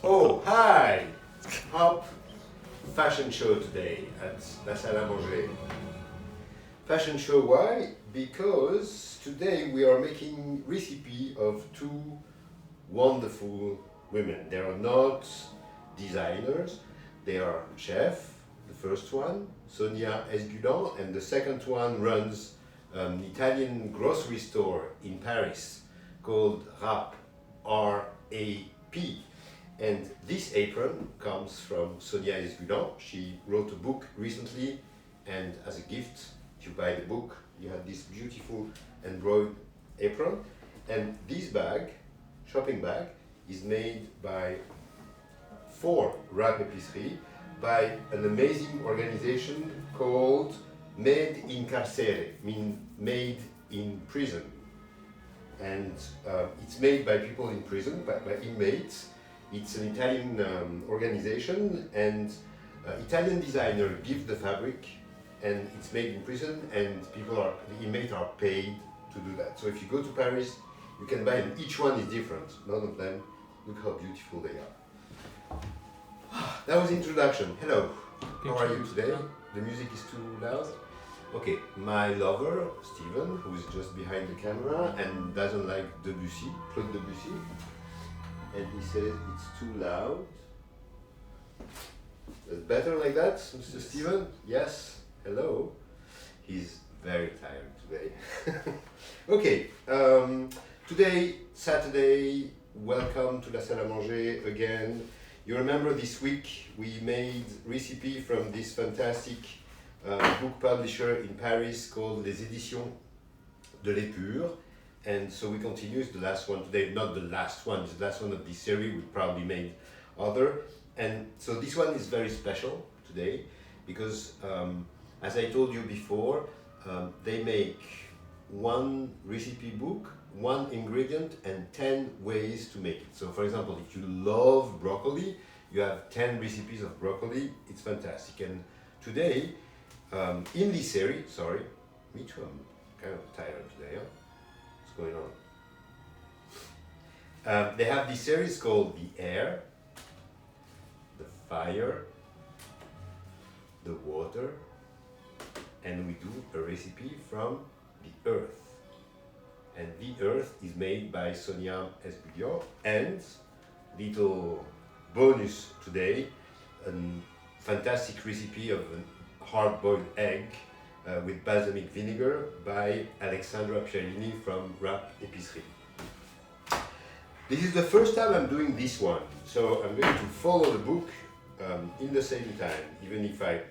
Oh, hi! Hop fashion show today at La Salle à Manger. Fashion show, why? Because today we are making recipe of two wonderful women. They are not designers, they are chef. The first one, Sonia Ezgulian, and the second one runs an Italian grocery store in Paris called RAP, R-A-P. And this apron comes from Sonia Ezgulian. She wrote a book recently, and as a gift, if you buy the book, you have this beautiful embroidered apron. And this bag, shopping bag, is made by for RAP Épicerie by an amazing organization called Made in Carcere, mean made in prison. And it's made by people in prison, by inmates. It's an Italian organization, and Italian designer gives the fabric, and it's made in prison, and the inmates are paid to do that. So if you go to Paris, you can buy them. Each one is different. None of them. Look how beautiful they are. That was the introduction. Hello. How are you today? The music is too loud? Okay, my lover, Steven, who is just behind the camera and doesn't like Debussy, Claude Debussy. And he says it's too loud. Is it better like that, Mr. Steven? Yes. Hello. He's very tired today. Okay, today, Saturday, welcome to La Salle à Manger again. You remember this week we made recipe from this fantastic book publisher in Paris called Les Éditions de l'Épure. And so we continue, it's the last one today, not the last one, it's the last one of this series, we probably made other. And so this one is very special today because as I told you before, they make one recipe book, one ingredient and 10 ways to make it. So for example, if you love broccoli, you have 10 recipes of broccoli, it's fantastic. And today, in this series, sorry, me too, I'm kind of tired today, huh? What's going on? They have this series called the air, the fire, the water, and we do a recipe from the earth. And the earth is made by Sonia Ezgulian. And little bonus today, a fantastic recipe of a hard-boiled egg with balsamic vinegar by Alessandra Pierini from RAP Épicerie. This is the first time I'm doing this one, so I'm going to follow the book in the same time, even if I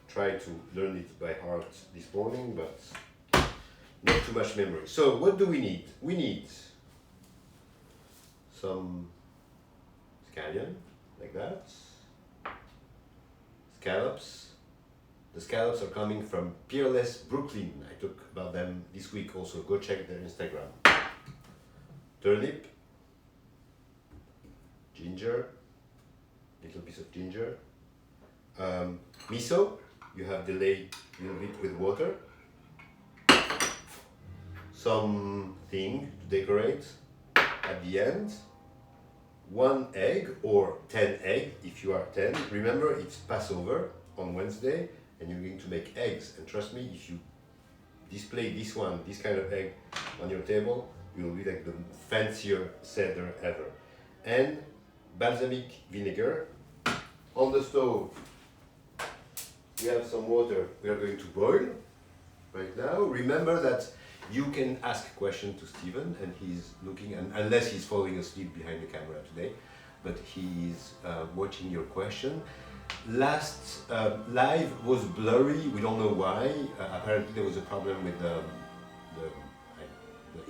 tried to learn it by heart this morning, but not too much memory. So what do we need? We need some scallion, like that, scallops. The scallops are coming from Peerless Brooklyn. I talked about them this week also. Go check their Instagram. Turnip, ginger, little piece of ginger. Miso, you have delayed a little bit with water. Something to decorate at the end. 1 egg or 10 eggs if you are 10. Remember, it's Passover on Wednesday and you're going to make eggs. And trust me, if you display this kind of egg on your table, you will be like the fancier Seder ever. And balsamic vinegar. On the stove, we have some water we are going to boil right now. Remember that you can ask questions to Steven, and he's looking, and unless he's falling asleep behind the camera today, but he's watching your question. Last live was blurry, we don't know why. Apparently there was a problem with the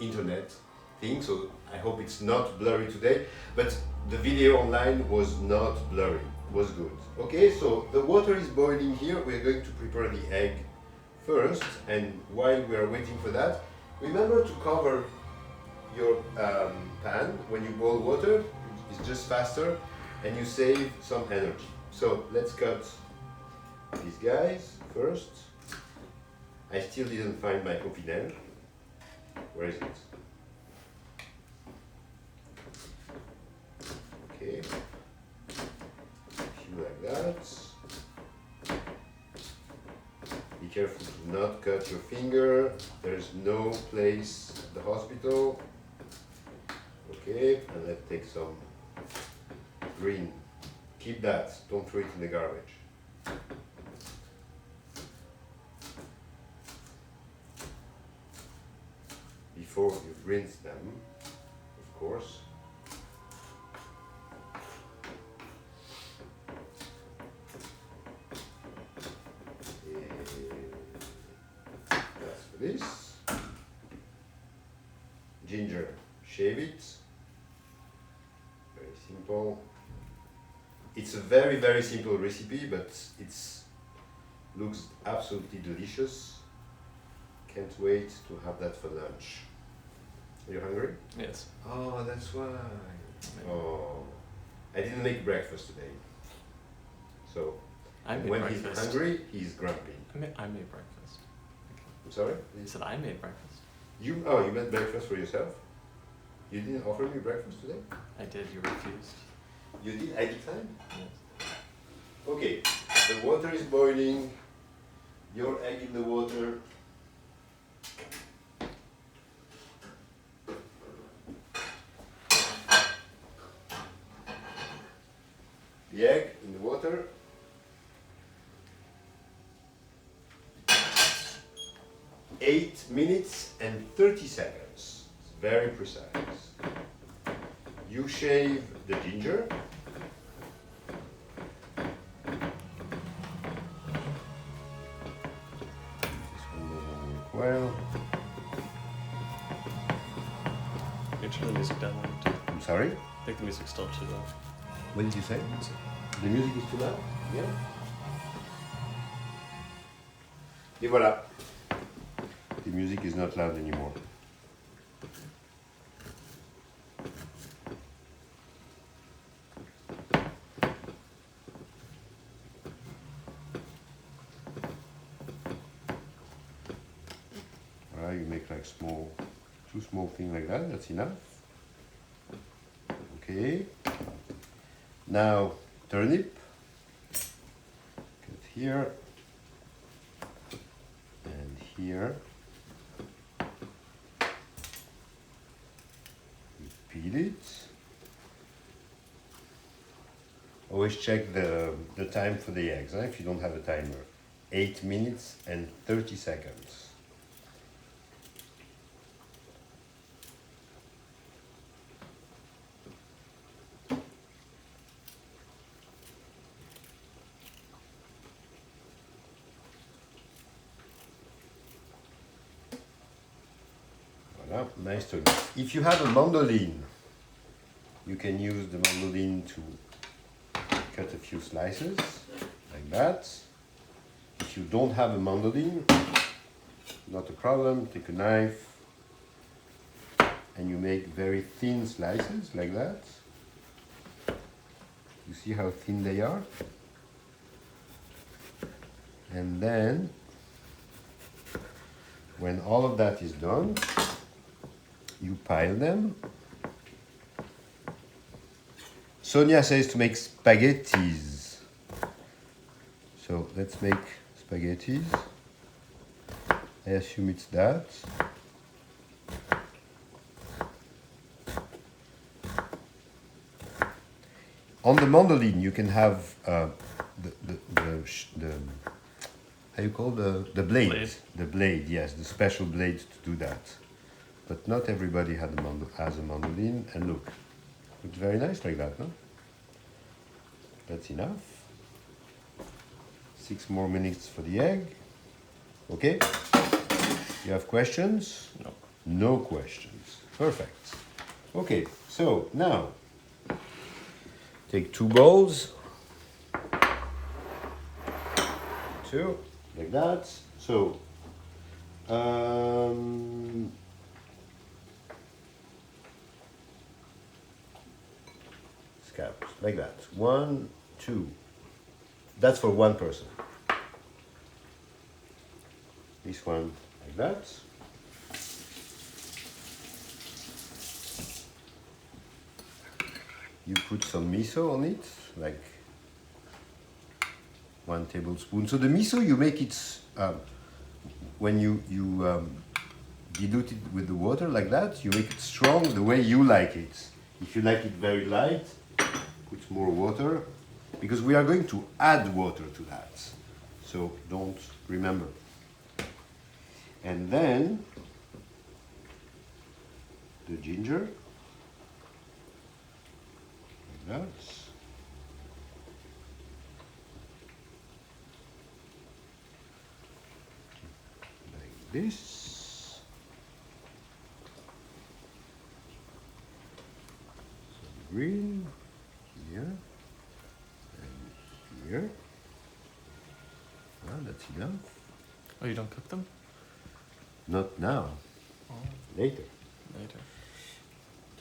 internet thing, so I hope it's not blurry today, but the video online was not blurry, was good. Okay, so the water is boiling here, we're going to prepare the egg first, and while we are waiting for that, remember to cover your pan when you boil water. It's just faster and you save some energy. So let's cut these guys first. I still didn't find my copinel. Where is it? Okay. A few like that. Be careful to not cut your finger. There's no place at the hospital. Okay, and let's take some green. Keep that, don't throw it in the garbage. Before you rinse them, of course. That's for this. Ginger, shave it. Very simple. It's a very, very simple recipe, but it's looks absolutely delicious. Can't wait to have that for lunch. Are you hungry? Yes. Oh, that's why. Oh, I didn't make breakfast today. So when he's hungry, he's grumpy. I made breakfast. Okay. I'm sorry? You said I made breakfast. You made breakfast for yourself? You didn't offer me breakfast today? I did, you refused. You did? I did time? Yes. Okay, the water is boiling. Your egg in the water. The egg in the water. Eight minutes and 30 seconds. It's very precise. You shave the ginger. This one doesn't work well. You turn the music down then. I'm sorry? I think the music's still too loud. What did you say? The music is too loud? Yeah. Et voilà. The music is not loud anymore. Alright, you make like two small things like that, that's enough. Okay. Now, turnip. Cut here. And here. You peel it. Always check the time for the eggs, if you don't have a timer. 8 minutes and 30 seconds. Voilà, nice turnip. If you have a mandolin, you can use the mandolin to cut a few slices, like that. If you don't have a mandolin, not a problem, take a knife and you make very thin slices, like that. You see how thin they are? And then, when all of that is done, you pile them. Sonia says to make spaghettis. So let's make spaghettis. I assume it's that. On the mandolin, you can have the how you call the blade? The blade, yes, the special blade to do that. But not everybody has a mandolin, and look, looks very nice like that, no? That's enough. 6 more minutes for the egg. Okay? You have questions? No. No questions. Perfect. Okay, so now take 2 bowls. 2, like that. So, scallops, like that. 1, 2. That's for one person. This one, like that. you put some miso on it, like 1 tablespoon. So the miso, you make it when you dilute it with the water like that. You make it strong the way you like it. If you like it very light, put more water, because we are going to add water to that. So don't remember. And then the ginger. Like that. Like this. Some green here and here. Well, that's enough. Oh, you don't cook them? Not now. Oh, Later. later.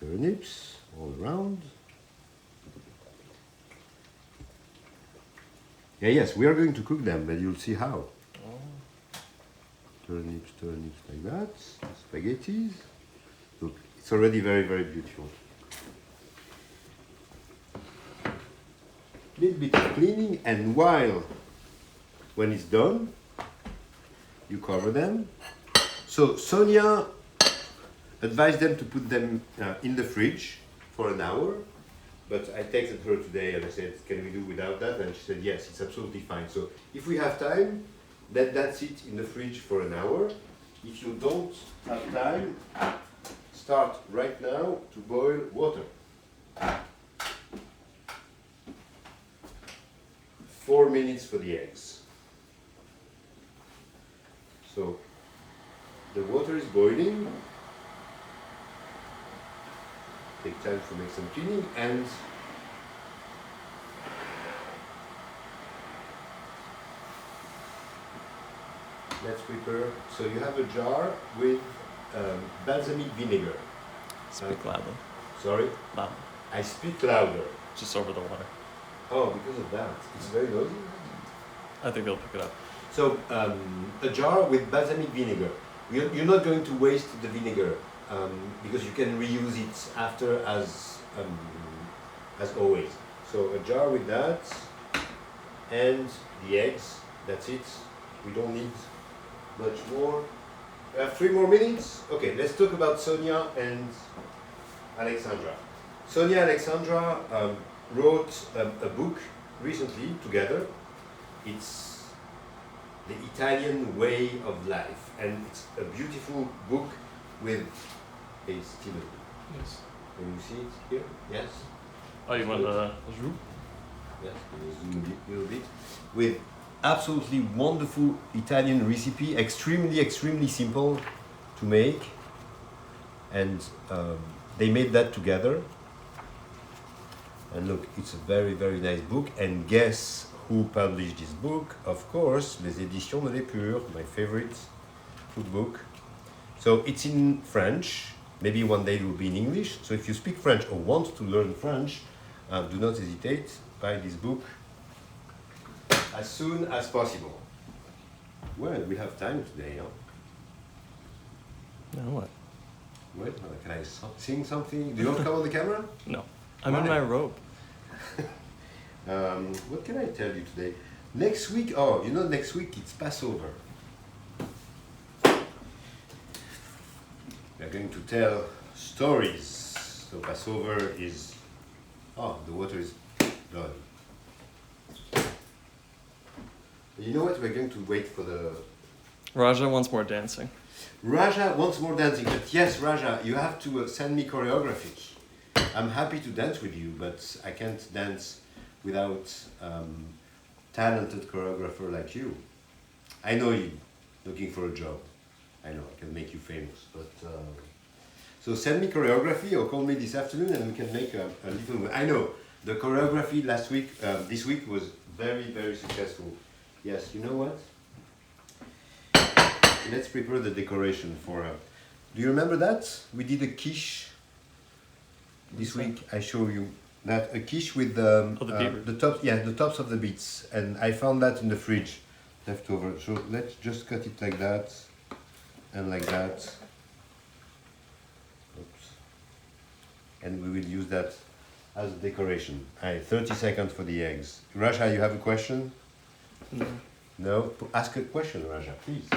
Turnips all around. Yeah, yes, we are going to cook them, but you'll see how. Oh. Turnips like that. Spaghettis. Look, it's already very, very beautiful. Little bit of cleaning, and when it's done, you cover them. So Sonia advised them to put them in the fridge for an hour, but I texted her today and I said, can we do without that? And she said, yes, it's absolutely fine. So if we have time, that's it in the fridge for an hour. If you don't have time, start right now to boil water. 4 minutes for the eggs. So the water is boiling. Take time to make some cleaning, and let's prepare. So you have a jar with balsamic vinegar. Speak loudly. Sorry? Loud. I speak louder. Just over the water. Oh, because of that. It's very noisy. I think they'll pick it up. So a jar with balsamic vinegar. You're not going to waste the vinegar because you can reuse it after as always. So a jar with that and the eggs. That's it. We don't need much more. We have 3 more minutes. Okay, let's talk about Sonia and Alessandra. Sonia and Alessandra wrote a book recently together. It's the Italian way of life, and it's a beautiful book with a Steven. Yes. Can you see it here? Yes. Oh, you want the zoom? Yes. Can you zoom a little bit? With absolutely wonderful Italian recipe, extremely simple to make, and they made that together. And look, it's a very nice book. And guess who published this book? Of course, Les Éditions de l'Épure, my favorite food book. So it's in French. Maybe one day it will be in English. So if you speak French or want to learn French, do not hesitate. Buy this book as soon as possible. Well, we have time today, huh? No, what? Wait, can I sing something? Do you want to come on the camera? No. I'm in my robe. What can I tell you today? Next week, oh, you know, next week it's Passover. We're going to tell stories. So Passover is, oh, the water is done. You know what? We're going to wait for the... Raja wants more dancing. Raja wants more dancing, but yes, Raja, you have to send me choreography. I'm happy to dance with you, but I can't dance without talented choreographer like you. I know you looking for a job. I know I can make you famous, but so send me choreography or call me this afternoon and we can make a little. I know the choreography last week, this week was very successful. Yes, you know what? Let's prepare the decoration for. Do you remember that we did a quiche this week? I show you that a quiche with the tops. Yeah, the tops of the beets, and I found that in the fridge, left over. So let's just cut it like that, and like that. Oops. And we will use that as a decoration. 30 seconds for the eggs. Raja, you have a question? No. No? Ask a question, Raja, please.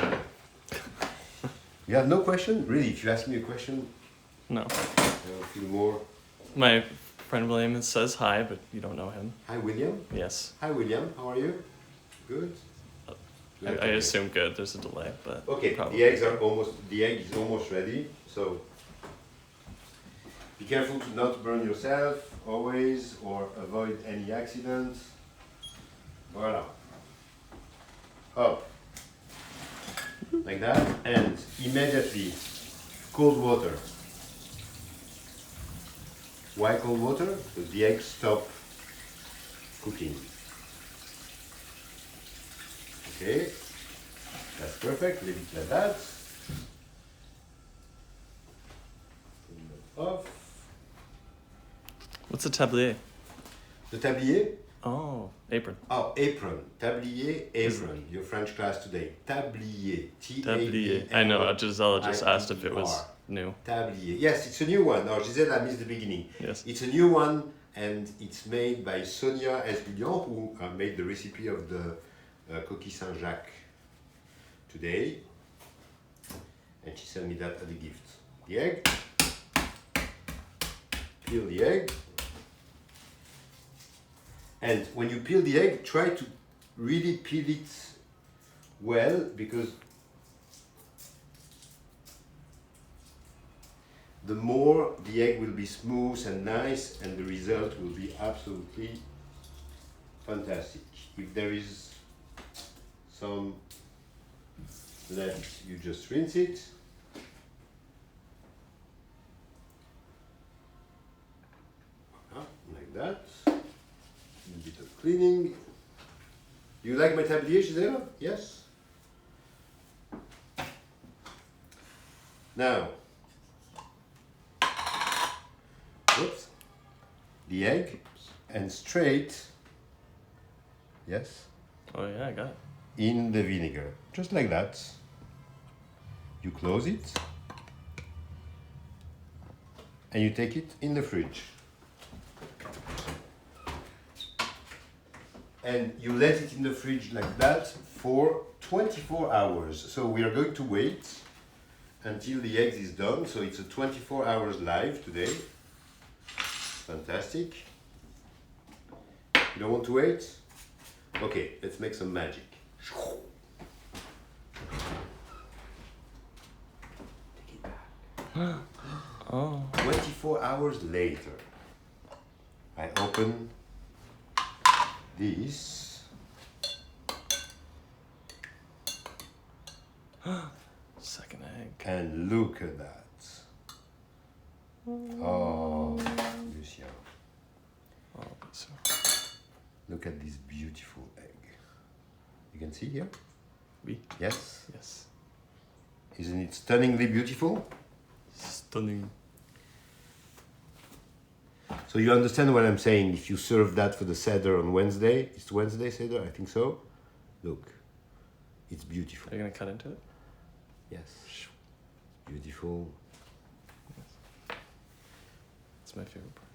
You have no question? Really, if you ask me a question, No. I'll feel more. My friend William says hi, but you don't know him. Hi, William. Yes. Hi, William. How are you? Good? I assume good. There's a delay, but Okay, probably. the egg is almost ready, so be careful to not burn yourself always or avoid any accidents. Voila. Up. Like that, and immediately cold water. Why cold water? Because the eggs stop cooking. Okay, that's perfect, leave it like that. Turn that off. What's a tablier? The tablier? Oh, apron. Oh, apron. Tablier, apron. Your French class today. Tablier. Tablier. I know. Gisela just asked if it was new. Tablier. Yes, it's a new one. No, Gisela, I missed the beginning. Yes. It's a new one, and it's made by Sonia Ezgulian, who made the recipe of the Coquille Saint-Jacques today. And she sent me that as a gift. The egg. Peel the egg. And when you peel the egg, try to really peel it well, because the more the egg will be smooth and nice, and the result will be absolutely fantastic. If there is some left, you just rinse it. Like that. A bit of cleaning. Do you like my tablier, Gisela? Yes? Now, oops, the egg, and straight, yes, Oh yeah, I got it. in the vinegar, just like that. You close it, and you take it in the fridge. And you let it in the fridge like that for 24 hours. So we are going to wait until the eggs is done. So it's a 24 hours live today. Fantastic. You don't want to wait? Okay, let's make some magic. Take it back. Oh. 24 hours later, I open this. Second egg. And look at that. Oh, Lucien. Oh, so. Look at this beautiful egg. You can see here? Oui. Yes? Yes. Isn't it stunningly beautiful? Stunning. So you understand what I'm saying. If you serve that for the Seder on Wednesday, it's Wednesday Seder, I think so. Look, it's beautiful. Are you gonna cut into it? Yes. Beautiful. It's my favorite part.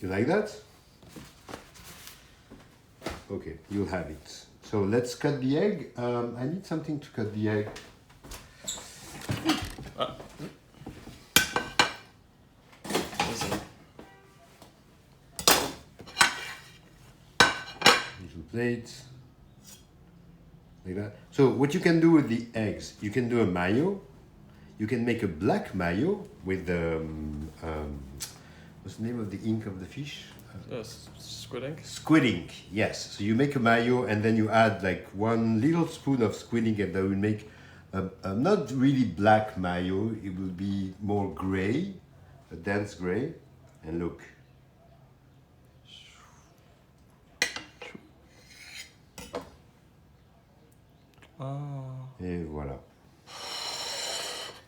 You like that? Okay, you'll have it. So let's cut the egg. I need something to cut the egg. Listen. Little plate. Like that. So what you can do with the eggs, you can do a mayo. You can make a black mayo with the, what's the name of the ink of the fish? Squid ink? Squid ink, yes. So you make a mayo and then you add like 1 little spoon of squid ink, and that will make a not really black mayo. It will be more gray, a dense gray. And look. Oh. Et voilà.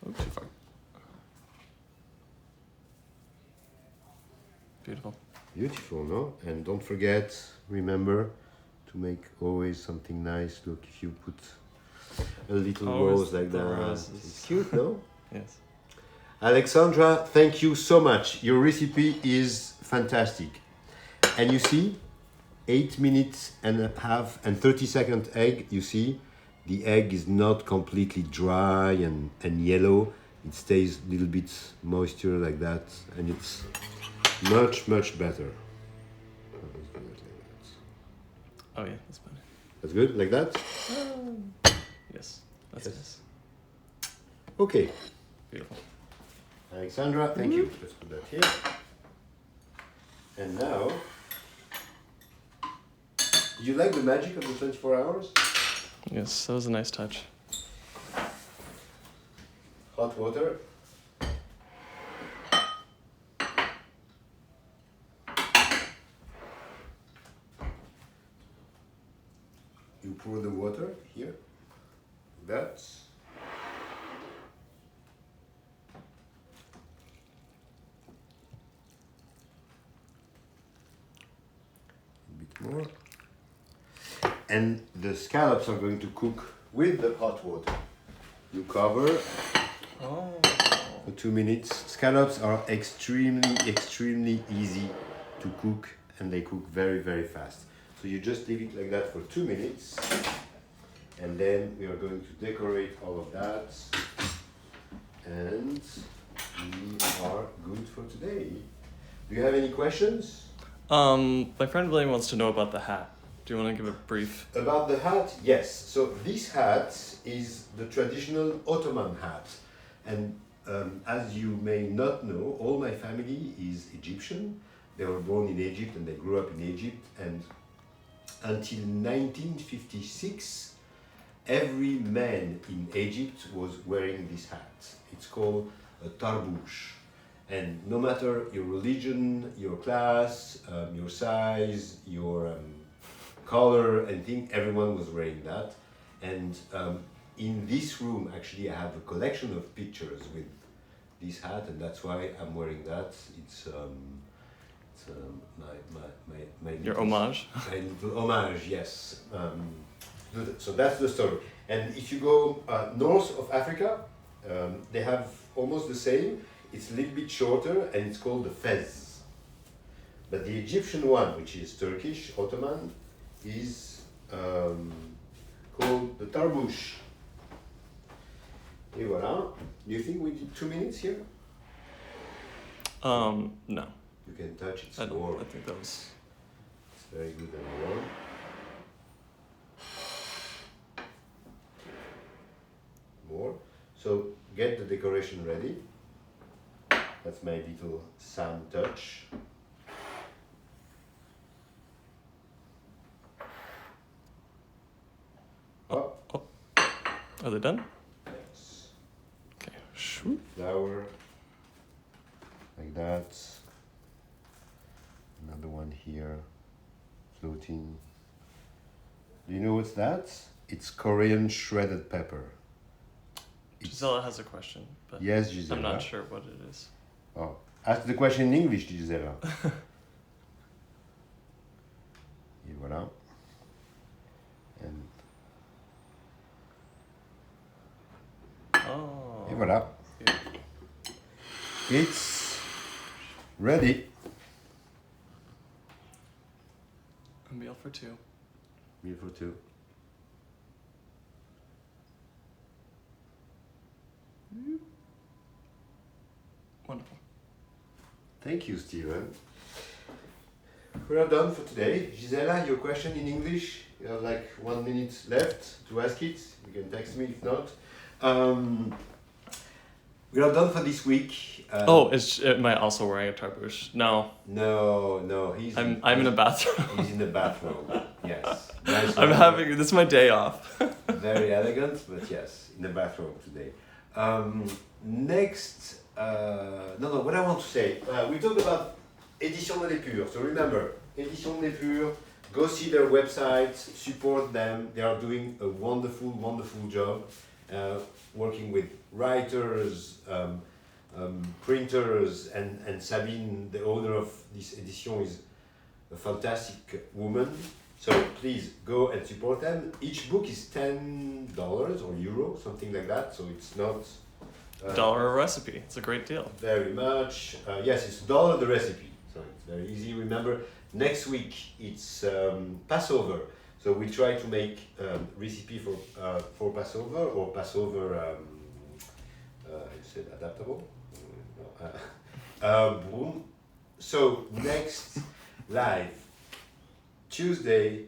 Oh, too far. Beautiful. Beautiful, no? And don't forget, remember to make always something nice. Look, if you put a little Always rose like the that, roses. it's cute, no? Yes. Alessandra, thank you so much. Your recipe is fantastic. And you see, 8 minutes and a half and 30-second egg, you see, the egg is not completely dry and yellow. It stays a little bit moisture like that, and it's much, much better. Oh yeah, that's fine. That's good, like that? Yes, that's nice. Okay. Beautiful. Alessandra, thank you. Let's put that here. And now, do you like the magic of the 24 hours? Yes, that was a nice touch. Hot water. You pour the water here. That. A bit more. And the scallops are going to cook with the hot water. You cover for 2 minutes. Scallops are extremely easy to cook, and they cook very fast. So you just leave it like that for 2 minutes, and then we are going to decorate all of that, and we are good for today. Do you have any questions? My friend William wants to know about the hat. Do you want to give a brief? About the hat, yes. So this hat is the traditional Ottoman hat, and as you may not know, all my family is Egyptian. They were born in Egypt and they grew up in Egypt, and until 1956, every man in Egypt was wearing this hat. It's called a tarbouche. And no matter your religion, your class, your size, your color, anything, everyone was wearing that. And in this room, actually, I have a collection of pictures with this hat, and that's why I'm wearing that. It's my Your little, homage? my little homage, yes. So that's the story. And if you go north of Africa, they have almost the same. It's a little bit shorter, and it's called the fez. But the Egyptian one, which is Turkish, Ottoman, is called the tarbouche. Et voilà. Do you think we did 2 minutes here? No. You can touch, it's I warm. think that was... It's very good and warm. More. So get the decoration ready. That's my little Sam touch. Oh, Are they done? yes. Okay. Shoot. Flower. Like that. Another one here. Floating. Do you know what's that? It's Korean shredded pepper. Gisela has a question, but Yes, Gisela. I'm not sure what it is. Oh, ask the question in English, Gisela. Et voilà. And Oh. et voilà. Yeah. It's ready. A meal for two. Meal for two. Wonderful. Thank you, Steven. We are done for today. Gisela, your question in English. You have like 1 minute left to ask it. You can text me if not. We are done for this week. Am I also wearing a tarbouche? No. No, I'm in a bathroom. He's in the bathroom. Yes. Nice This is my day off. Very elegant, but yes, in the bathroom today. Next, what I want to say, we talked about Édition de l'Épure. So remember, Édition de l'Épure, go see their website, support them. They are doing a wonderful job, working with writers, printers, and Sabine, the owner of this edition, is a fantastic woman. So please go and support them. Each book is $10 or euro, something like that. So it's not $1 a recipe. It's a great deal. Very much. Yes, it's $1 the recipe, so it's very easy. Remember, next week it's Passover, so we try to make recipe for Passover or Passover. I said adaptable. Boom. So next live Tuesday,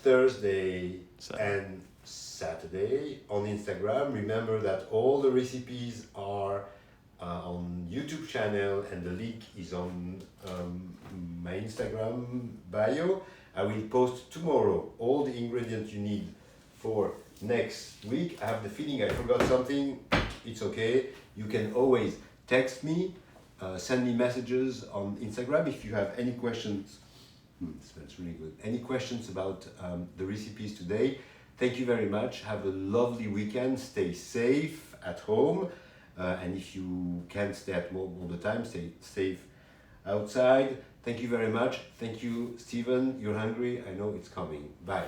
Thursday, and Saturday on Instagram. Remember that all the recipes are on YouTube channel and the link is on my Instagram bio. I will post tomorrow all the ingredients you need for next week. I have the feeling I forgot something. It's okay. You can always text me, send me messages on Instagram if you have any questions. Smells really good. Any questions about the recipes today? Thank you very much. Have a lovely weekend. Stay safe at home. And if you can't stay at home all the time, stay safe outside. Thank you very much. Thank you, Steven. You're hungry. I know it's coming. Bye.